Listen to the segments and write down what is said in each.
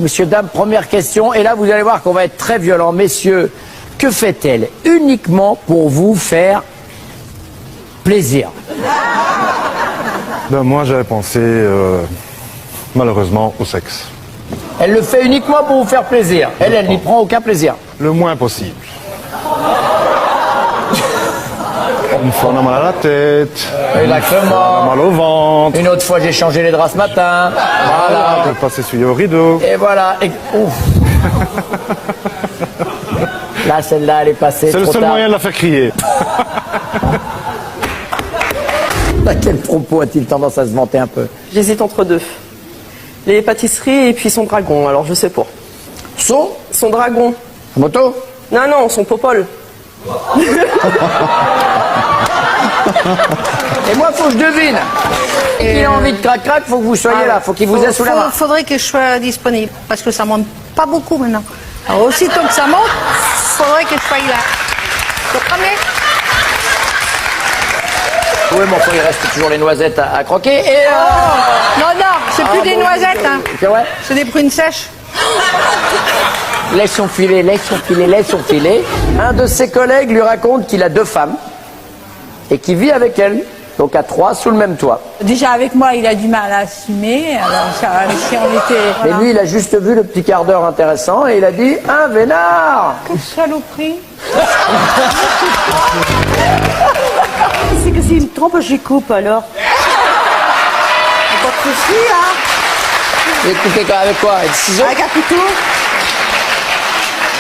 Messieurs, dames, première question. Et là, vous allez voir qu'on va être très violent. Messieurs, que fait-elle uniquement pour vous faire plaisir? Ben, moi, j'avais pensé, malheureusement, au sexe. Elle le fait uniquement pour vous faire plaisir. Elle n'y prend aucun plaisir. Le moins possible. Une fois, on a mal à la tête. Exactement. Mal au ventre. Une autre fois, j'ai changé les draps ce matin. Voilà. On peut pas s'essuyer au rideau. Et voilà. Et... Ouf. Là, celle-là, elle est passée. C'est le seul moyen de la faire crier. À quel propos a-t-il tendance à se vanter un peu? J'hésite entre deux. Les pâtisseries et puis son dragon, alors je sais pas. Son dragon. Moto? Non, non, son popole. Et moi, faut que je devine. Il a envie de crac-crac, faut que vous soyez là, faut qu'il vous ait sous la main. Faudrait que je sois disponible, parce que ça monte pas beaucoup maintenant. Alors aussitôt que ça monte, faudrait que je sois là. Vous comprenez? Oui, mais enfin, il reste toujours les noisettes à croquer. Et Non, non, c'est plus des noisettes, hein. C'est vrai? C'est des prunes sèches. Laisse son filet, laisse son filet, laisse son filet. Un de ses collègues lui raconte qu'il a 2 femmes et qu'il vit avec elles, donc à 3 sous le même toit. Déjà avec moi, il a du mal à assumer. Alors si on était. Mais lui, il a juste vu le petit quart d'heure intéressant et il a dit un vénard. Quelle saloperie. C'est que s'il me trompe, j'y coupe alors. Pas de soucis, hein. Vous coupez avec quoi? Avec ciseaux? Avec un couteau.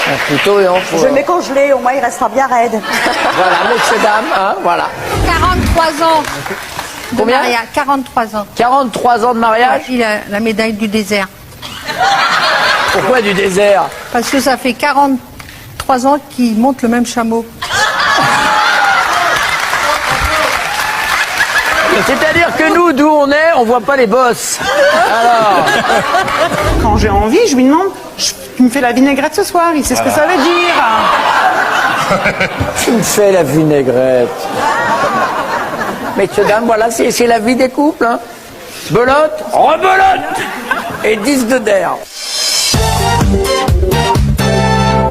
Un couteau et on fout. Je le mets congelé, au moins il restera bien raide. Voilà, messieurs, dames, hein, voilà. 43 ans. Combien? 43 ans. 43 ans de mariage? Il a la médaille du désert. Pourquoi du désert? Parce que ça fait 43 ans qu'il monte le même chameau. C'est-à-dire que nous, d'où on est, on voit pas les bosses. Alors, Quand j'ai envie, je lui demande, tu me fais la vinaigrette ce soir, il sait ce que ça veut dire. tu me fais la vinaigrette. Messieurs, dames, voilà, c'est la vie des couples. Hein. Belote, rebelote et 10 de d'air.